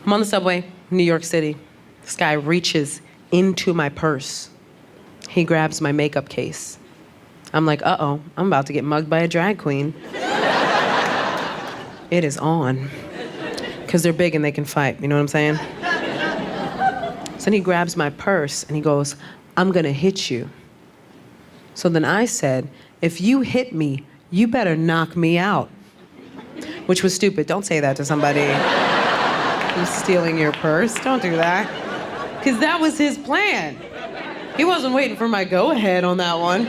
I'm on the subway, New York City. This guy reaches into my purse. He grabs my makeup case. I'm like, uh-oh, I'm about to get mugged by a drag queen. It is on. Because they're big and they can fight, you know what I'm saying? So then he grabs my purse and he goes, I'm gonna hit you. So then I said, if you hit me, you better knock me out. Which was stupid. Don't say that to somebody who's stealing your purse. Don't do that. Because that was his plan. He wasn't waiting for my go-ahead on that one.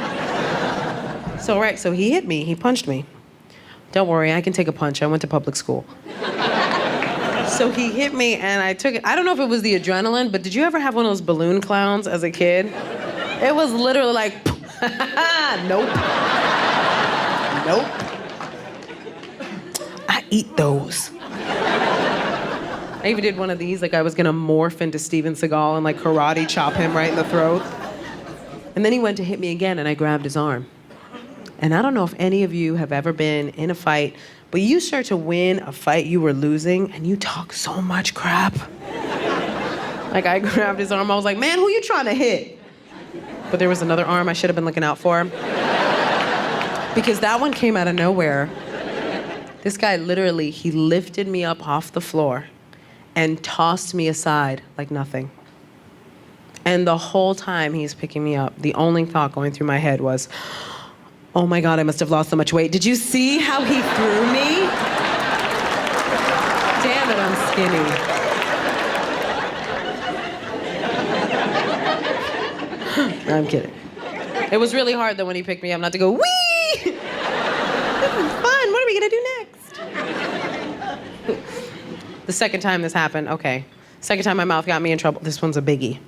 So he hit me, he punched me. Don't worry, I can take a punch. I went to public school. So he hit me and I took it. I don't know if it was the adrenaline, but did you ever have one of those balloon clowns as a kid? It was literally like, nope. Nope. I eat those. I even did one of these, like I was gonna morph into Steven Seagal and like karate chop him right in the throat. And then he went to hit me again and I grabbed his arm. And I don't know if any of you have ever been in a fight, but you start to win a fight you were losing and you talk so much crap. Like I grabbed his arm, I was like, man, who you trying to hit? But there was another arm I should have been looking out for. Because that one came out of nowhere. This guy literally, he lifted me up off the floor and tossed me aside like nothing. And the whole time he's picking me up, the only thought going through my head was, oh my God, I must have lost so much weight. Did you see how he threw me? Damn it, I'm skinny. No, I'm kidding. It was really hard though when he picked me up not to go, wee! This is fun, what are we gonna do next? The second time this happened, okay. Second time my mouth got me in trouble. This one's a biggie.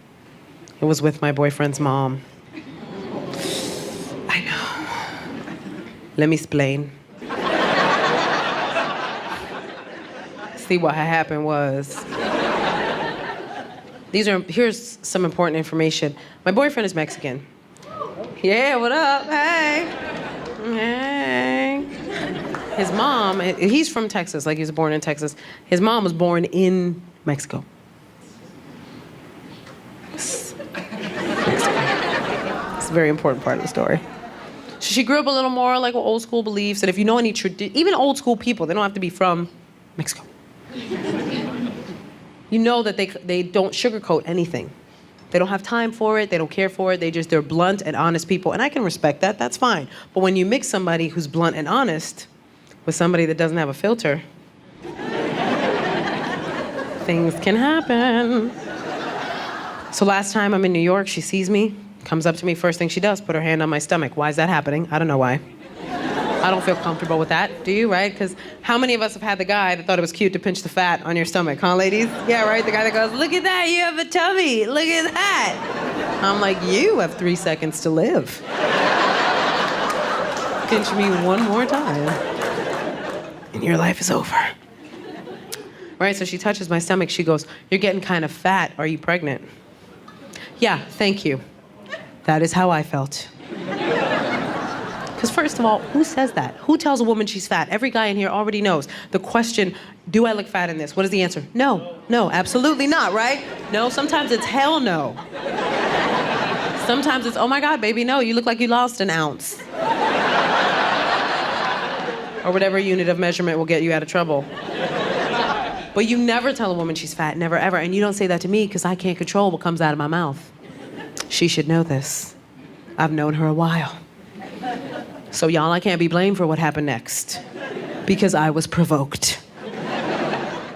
It was with my boyfriend's mom. I know. Let me explain. See, what had happened was, here's some important information. My boyfriend is Mexican. Yeah, what up? Hey. Hey. His mom, he's from Texas, like he was born in Texas. His mom was born in Mexico. It's a very important part of the story. So she grew up a little more like with old school beliefs, and if you know any even old school people, they don't have to be from Mexico. You know that they don't sugarcoat anything. They don't have time for it, they don't care for it, they're blunt and honest people, and I can respect that, that's fine. But when you mix somebody who's blunt and honest with somebody that doesn't have a filter, things can happen. So last time I'm in New York, she sees me, comes up to me, first thing she does, put her hand on my stomach. Why is that happening? I don't know why. I don't feel comfortable with that, do you, right? Because how many of us have had the guy that thought it was cute to pinch the fat on your stomach, huh, ladies? Yeah, right? The guy that goes, look at that, you have a tummy, look at that. I'm like, you have 3 seconds to live. Pinch me one more time, and your life is over. Right, so she touches my stomach, she goes, you're getting kind of fat, are you pregnant? Yeah, thank you. That is how I felt. Because first of all, who says that? Who tells a woman she's fat? Every guy in here already knows. The question, do I look fat in this? What is the answer? No, no, absolutely not, right? No, sometimes it's hell no. Sometimes it's, oh my God, baby, no, you look like you lost an ounce. Or whatever unit of measurement will get you out of trouble. But you never tell a woman she's fat, never ever. And you don't say that to me because I can't control what comes out of my mouth. She should know this. I've known her a while. So y'all, I can't be blamed for what happened next because I was provoked.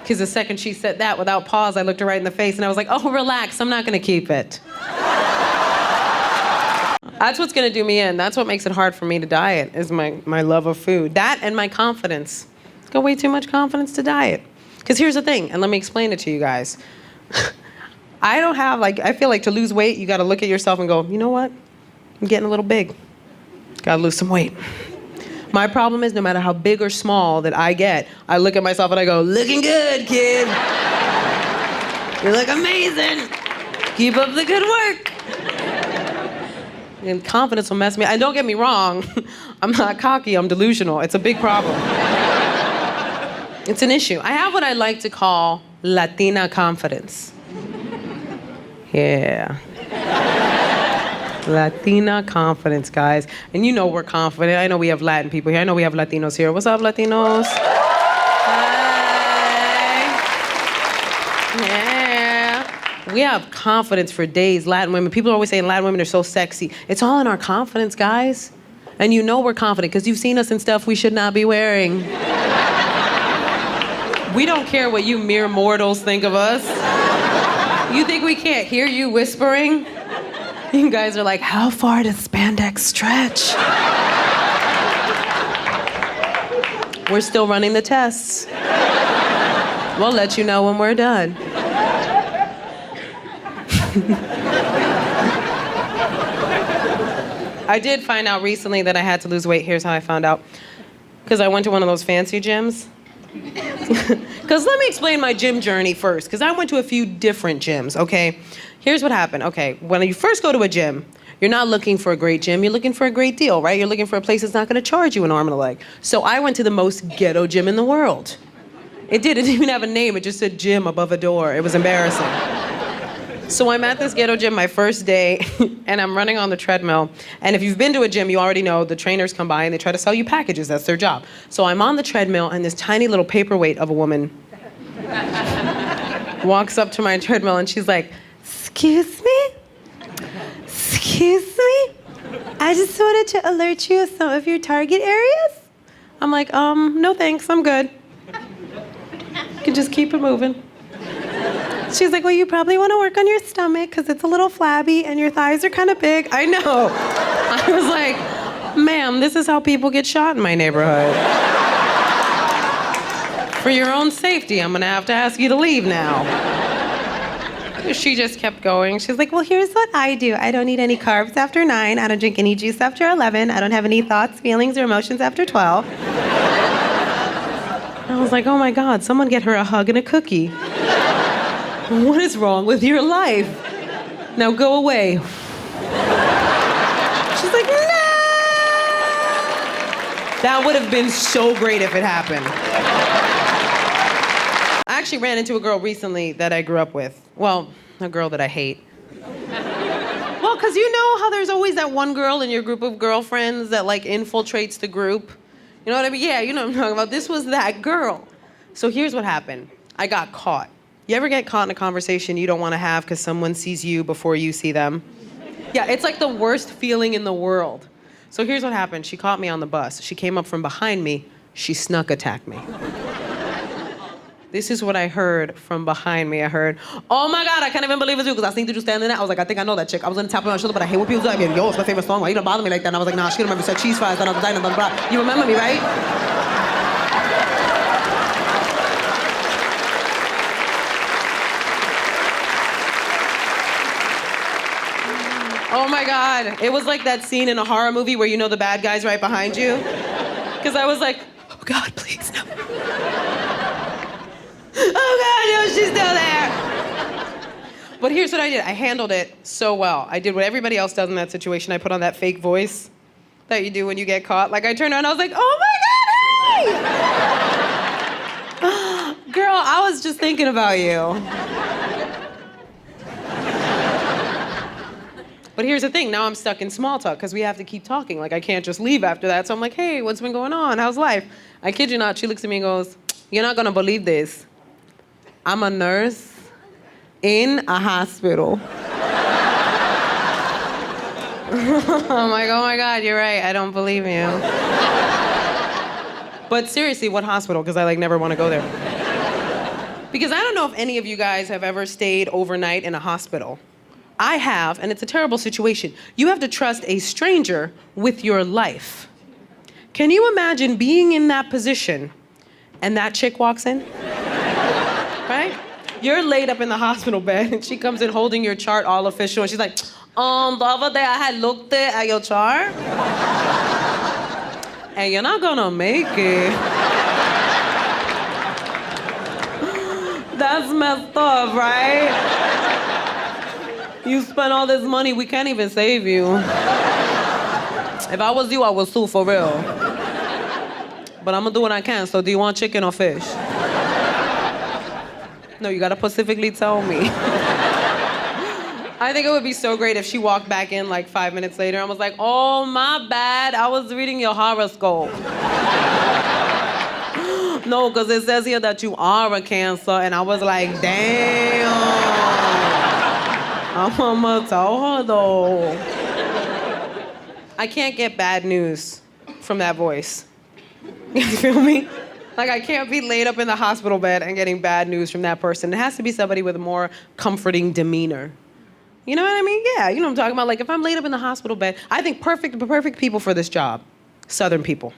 Because the second she said that, without pause, I looked her right in the face and I was like, oh, relax, I'm not gonna keep it. That's what's gonna do me in. That's what makes it hard for me to diet, is my love of food. That and my confidence. I've got way too much confidence to diet. Because here's the thing, and let me explain it to you guys. I feel like to lose weight, you gotta look at yourself and go, you know what? I'm getting a little big. Gotta lose some weight. My problem is no matter how big or small that I get, I look at myself and I go, looking good, kid. You look amazing. Keep up the good work. And confidence will mess me up. And don't get me wrong, I'm not cocky, I'm delusional. It's a big problem. It's an issue. I have what I like to call Latina confidence. Yeah. Latina confidence, guys. And you know we're confident. I know we have Latin people here. I know we have Latinos here. What's up, Latinos? Hi. Yeah. We have confidence for days, Latin women. People are always saying Latin women are so sexy. It's all in our confidence, guys. And you know we're confident because you've seen us in stuff we should not be wearing. We don't care what you mere mortals think of us. You think we can't hear you whispering? You guys are like, how far does spandex stretch? We're still running the tests. We'll let you know when we're done. I did find out recently that I had to lose weight. Here's how I found out. Because I went to one of those fancy gyms. Because let me explain my gym journey first, because I went to a few different gyms, okay? Here's what happened. Okay, when you first go to a gym, you're not looking for a great gym, you're looking for a great deal, right? You're looking for a place that's not gonna charge you an arm and a leg. So I went to the most ghetto gym in the world. It didn't even have a name, it just said gym above a door. It was embarrassing. So I'm at this ghetto gym my first day, and I'm running on the treadmill. And if you've been to a gym, you already know the trainers come by and they try to sell you packages. That's their job. So I'm on the treadmill, and this tiny little paperweight of a woman walks up to my treadmill, and she's like, "Excuse me? Excuse me? I just wanted to alert you of some of your target areas." I'm like, no thanks, I'm good. You can just keep it moving. She's like, well, you probably want to work on your stomach because it's a little flabby and your thighs are kind of big. I know. I was like, ma'am, this is how people get shot in my neighborhood. For your own safety, I'm going to have to ask you to leave now. She just kept going. She's like, well, here's what I do. I don't eat any carbs after 9. I don't drink any juice after 11. I don't have any thoughts, feelings, or emotions after 12. I was like, oh my God, someone get her a hug and a cookie. What is wrong with your life? Now go away. She's like, no! That would have been so great if it happened. I actually ran into a girl recently that I grew up with. Well, a girl that I hate. Well, because you know how there's always that one girl in your group of girlfriends that like infiltrates the group? You know what I mean? Yeah, you know what I'm talking about. This was that girl. So here's what happened. I got caught. You ever get caught in a conversation you don't want to have because someone sees you before you see them? Yeah, it's like the worst feeling in the world. So here's what happened. She caught me on the bus. She came up from behind me. She snuck attacked me. This is what I heard from behind me. I heard, oh my God, I can't even believe it's you because I seen you standing there. I was like, I think I know that chick. I was gonna tap her on my shoulder, but I hate when people do that. Yo, it's my favorite song. Why you don't bother me like that? And I was like, nah, she remember said cheese fries, blah, blah, blah, blah, blah. You remember me, right? Oh my God. It was like that scene in a horror movie where you know the bad guy's right behind you. Because I was like, oh God, please, no. Oh God, no, she's still there. But here's what I did. I handled it so well. I did what everybody else does in that situation. I put on that fake voice that you do when you get caught. Like I turned around, I was like, oh my God, hey! Girl, I was just thinking about you. But here's the thing, now I'm stuck in small talk because we have to keep talking. Like I can't just leave after that. So I'm like, hey, what's been going on? How's life? I kid you not, she looks at me and goes, you're not gonna believe this. I'm a nurse in a hospital. I'm like, oh my God, you're right, I don't believe you. But seriously, what hospital? Because I like never want to go there. Because I don't know if any of you guys have ever stayed overnight in a hospital. I have, and it's a terrible situation. You have to trust a stranger with your life. Can you imagine being in that position and that chick walks in? Right? You're laid up in the hospital bed and she comes in holding your chart all official and she's like, the other day I had looked at your chart and you're not gonna make it. That's messed up, right? You spent all this money, we can't even save you. If I was you, I would sue for real. But I'm gonna do what I can, so do you want chicken or fish? No, you gotta specifically tell me. I think it would be so great if she walked back in like 5 minutes later and was like, oh, my bad, I was reading your horoscope. No, because it says here that you are a Cancer, and I was like, damn. I'm gonna tell her though. I can't get bad news from that voice. You feel me? Like, I can't be laid up in the hospital bed and getting bad news from that person. It has to be somebody with a more comforting demeanor. You know what I mean? Yeah, you know what I'm talking about? Like, if I'm laid up in the hospital bed, I think perfect people for this job. Southern people.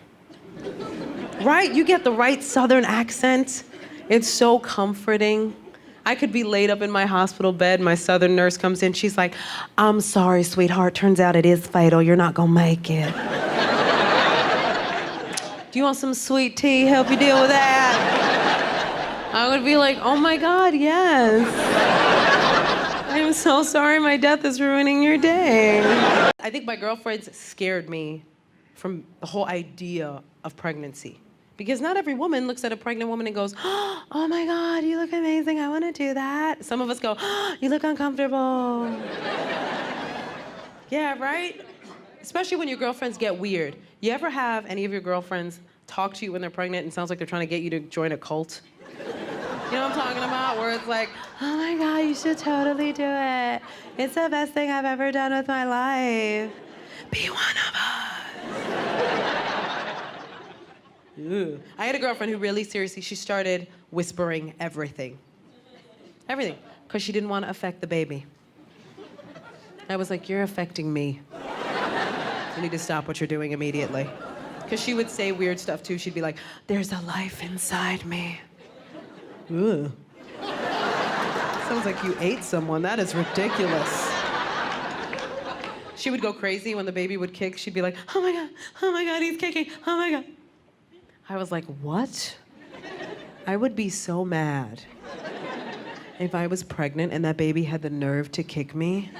Right? You get the right Southern accent. It's so comforting. I could be laid up in my hospital bed. My Southern nurse comes in. She's like, I'm sorry, sweetheart. Turns out it is fatal. You're not gonna make it. Do you want some sweet tea? Help you deal with that? I would be like, oh my God, yes. I'm so sorry my death is ruining your day. I think my girlfriends scared me from the whole idea of pregnancy. Because not every woman looks at a pregnant woman and goes, oh my God, you look amazing, I wanna do that. Some of us go, you look uncomfortable. Yeah, right? Especially when your girlfriends get weird. You ever have any of your girlfriends talk to you when they're pregnant and it sounds like they're trying to get you to join a cult? You know what I'm talking about? Where it's like, oh my God, you should totally do it. It's the best thing I've ever done with my life. Be one of us. Ew. I had a girlfriend who really seriously, she started whispering everything. Everything, because she didn't want to affect the baby. I was like, you're affecting me. You need to stop what you're doing immediately. Because she would say weird stuff too. She'd be like, there's a life inside me. Ugh. Sounds like you ate someone. That is ridiculous. She would go crazy when the baby would kick. She'd be like, oh my God, he's kicking, oh my God. I was like, what? I would be so mad if I was pregnant and that baby had the nerve to kick me.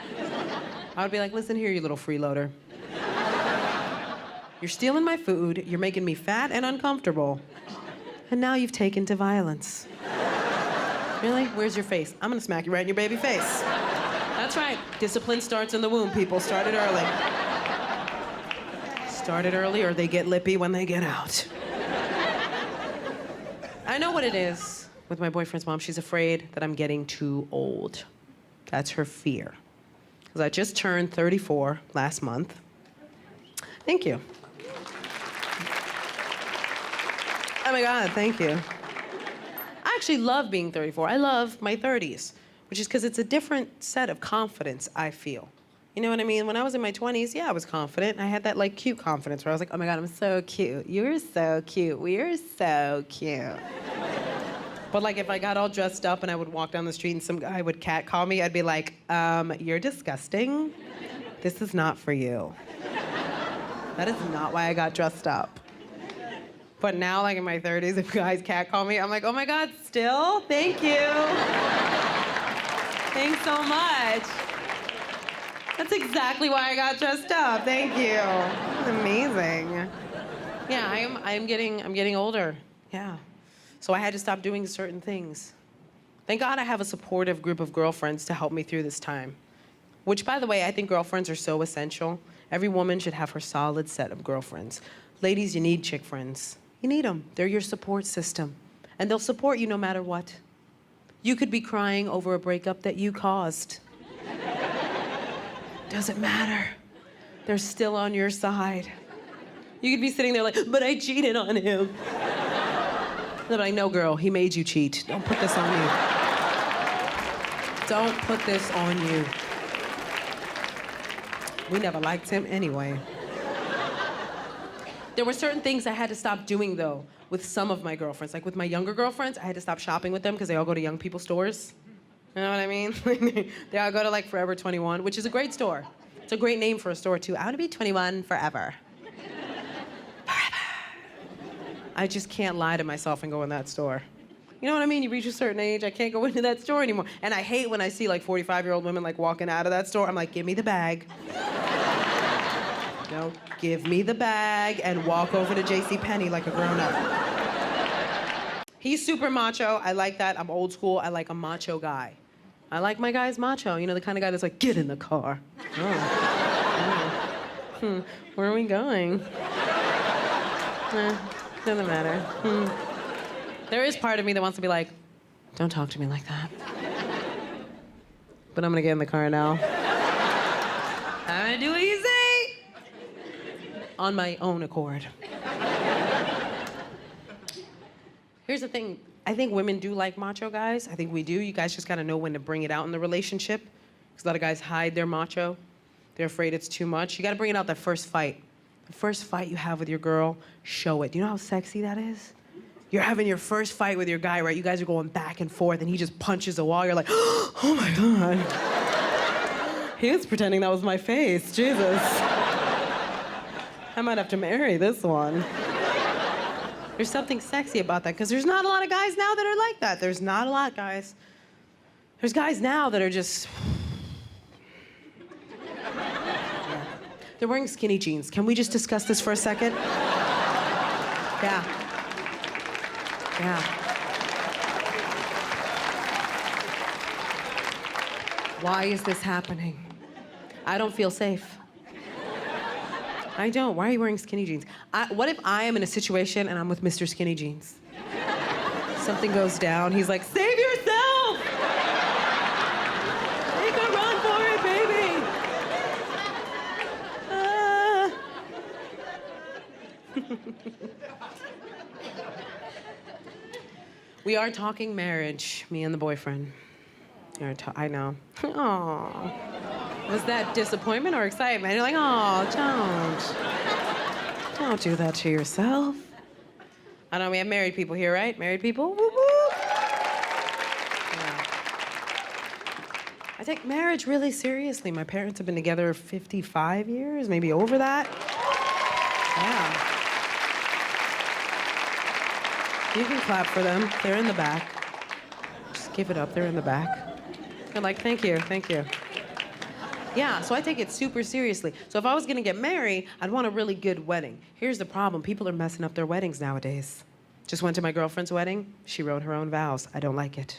I would be like, listen here, you little freeloader. You're stealing my food, you're making me fat and uncomfortable, and now you've taken to violence. Really? Where's your face? I'm gonna smack you right in your baby face. That's right. Discipline starts in the womb, people. Start it early. Start it early or they get lippy when they get out. I know what it is with my boyfriend's mom. She's afraid that I'm getting too old. That's her fear. Because I just turned 34 last month. Thank you. Oh my God, thank you. I actually love being 34. I love my 30s, which is because it's a different set of confidence, I feel. You know what I mean? When I was in my 20s, yeah, I was confident. I had that like cute confidence where I was like, oh my God, I'm so cute. You're so cute. We're so cute. But like if I got all dressed up and I would walk down the street and some guy would catcall me, I'd be like, you're disgusting. This is not for you. That is not why I got dressed up. But now, like in my 30s, if guys catcall me, I'm like, oh my God, still? Thank you. Thanks so much. That's exactly why I got dressed up. Thank you. That's amazing. Yeah, I'm getting older. Yeah. So I had to stop doing certain things. Thank God I have a supportive group of girlfriends to help me through this time. Which, by the way, I think girlfriends are so essential. Every woman should have her solid set of girlfriends. Ladies, you need chick friends. You need them. They're your support system. And they'll support you no matter what. You could be crying over a breakup that you caused. Doesn't matter. They're still on your side. You could be sitting there like, but I cheated on him. They're like, no, girl, he made you cheat. Don't put this on you. Don't put this on you. We never liked him anyway. There were certain things I had to stop doing, though, with some of my girlfriends. Like with my younger girlfriends, I had to stop shopping with them because they all go to young people stores. You know what I mean? They all go to like Forever 21, which is a great store. It's a great name for a store, too. I want to be 21 forever. Forever. I just can't lie to myself and go in that store. You know what I mean? You reach a certain age, I can't go into that store anymore. And I hate when I see like 45-year-old women like walking out of that store. I'm like, give me the bag. No, give me the bag and walk over to JCPenney like a grown-up. He's super macho. I like that. I'm old school. I like a macho guy. I like my guys macho. You know, the kind of guy that's like, get in the car. Where are we going? Doesn't matter. There is part of me that wants to be like, don't talk to me like that. But I'm gonna get in the car now. I'm gonna do what you say. On my own accord. Here's the thing. I think women do like macho guys. I think we do. You guys just gotta know when to bring it out in the relationship. Because a lot of guys hide their macho. They're afraid it's too much. You gotta bring it out that first fight. The first fight you have with your girl, show it. Do you know how sexy that is? You're having your first fight with your guy, right? You guys are going back and forth, and he just punches a wall. You're like, oh my God. He was pretending that was my face. Jesus. I might have to marry this one. There's something sexy about that, because there's not a lot of guys now that are like that. There's not a lot, guys. There's guys now that are just... They're wearing skinny jeans. Can we just discuss this for a second? Yeah. Why is this happening? I don't feel safe. I don't. Why are you wearing skinny jeans? What if I am in a situation and I'm with Mr. Skinny Jeans? Something goes down. He's like, save yourself! Make a run for it, baby! We are talking marriage, me and the boyfriend. I know. Aww. Was that disappointment or excitement? You're like, oh, don't do that to yourself. I know we have married people here, right? Married people? Woo woo. Yeah. I take marriage really seriously. My parents have been together 55 years, maybe over that. Yeah. You can clap for them. They're in the back. Just give it up. They're in the back. They're like, thank you. Yeah, so I take it super seriously. So if I was gonna get married, I'd want a really good wedding. Here's the problem. People are messing up their weddings nowadays. Just went to my girlfriend's wedding. She wrote her own vows. I don't like it.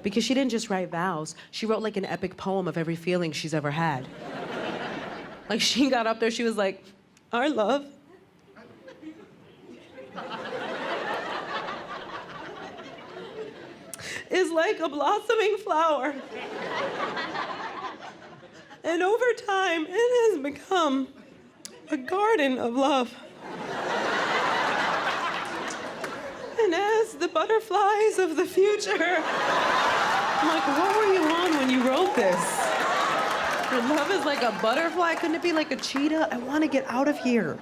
Because she didn't just write vows. She wrote like an epic poem of every feeling she's ever had. Like she got up there, she was like, our love is like a blossoming flower. And over time, it has become a garden of love. And as the butterflies of the future, I'm like, what were you on when you wrote this? Your love is like a butterfly? Couldn't it be like a cheetah? I want to get out of here.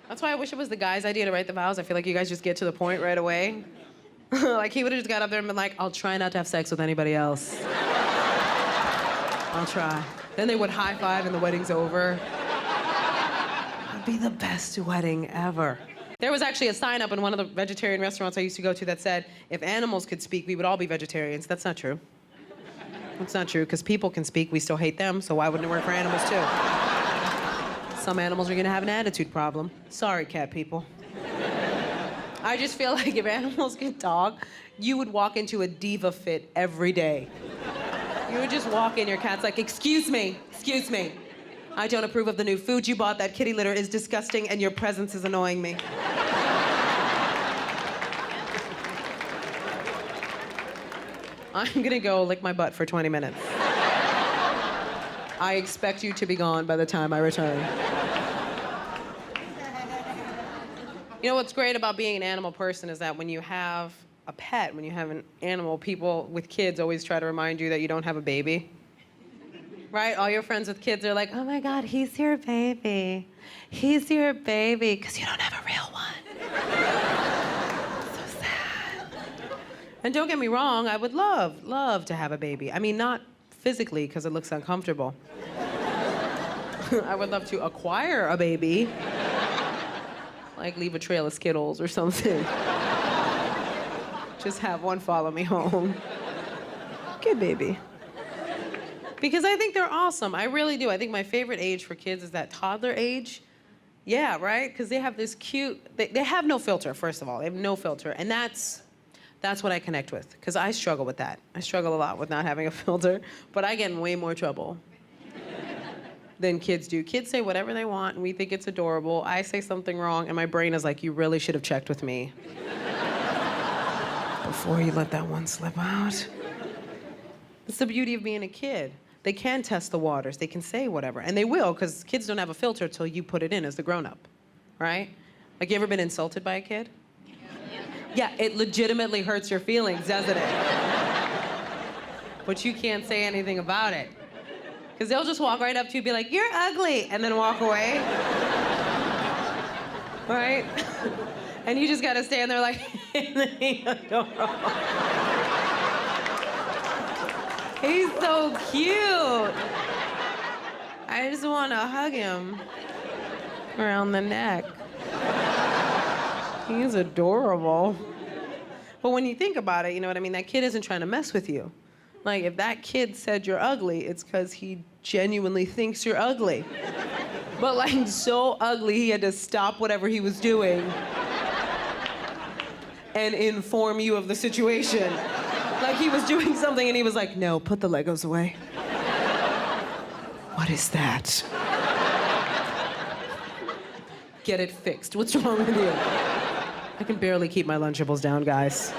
That's why I wish it was the guy's idea to write the vows. I feel like you guys just get to the point right away. Like he would have just got up there and been like, I'll try not to have sex with anybody else. I'll try. Then they would high five and the wedding's over. It'd be the best wedding ever. There was actually a sign up in one of the vegetarian restaurants I used to go to that said, if animals could speak, we would all be vegetarians. That's not true. That's not true, because people can speak, we still hate them, so why wouldn't it work for animals too? Some animals are gonna have an attitude problem. Sorry, cat people. I just feel like if animals could talk, you would walk into a diva fit every day. You would just walk in, your cat's like, excuse me. I don't approve of the new food you bought. That kitty litter is disgusting and your presence is annoying me. I'm gonna go lick my butt for 20 minutes. I expect you to be gone by the time I return. You know what's great about being an animal person is that when you have a pet, when you have an animal, people with kids always try to remind you that you don't have a baby. Right? All your friends with kids are like, oh my God, he's your baby. He's your baby, because you don't have a real one. So sad. And don't get me wrong, I would love to have a baby. I mean, not physically, because it looks uncomfortable. I would love to acquire a baby. Like leave a trail of Skittles or something. Just have one follow me home. Good baby. Because I think they're awesome. I really do. I think my favorite age for kids is that toddler age. Yeah, right? Because they have this cute, they have no filter, first of all. They have no filter. And that's what I connect with. Because I struggle with that. I struggle a lot with not having a filter. But I get in way more trouble than kids do. Kids say whatever they want, and we think it's adorable. I say something wrong, and my brain is like, you really should have checked with me before you let that one slip out. It's the beauty of being a kid. They can test the waters. They can say whatever. And they will, because kids don't have a filter till you put it in as the grown-up, right? Like, you ever been insulted by a kid? Yeah, it legitimately hurts your feelings, doesn't it? But you can't say anything about it. Because they'll just walk right up to you and be like, you're ugly, and then walk away. Right? And you just gotta stand there like, he's so cute. I just want to hug him around the neck. He's adorable. But when you think about it, you know what I mean? That kid isn't trying to mess with you. Like, if that kid said you're ugly, it's because he genuinely thinks you're ugly. But like, so ugly, he had to stop whatever he was doing and inform you of the situation. Like, he was doing something and he was like, no, put the Legos away. What is that? Get it fixed. What's wrong with you? I can barely keep my Lunchables down, guys.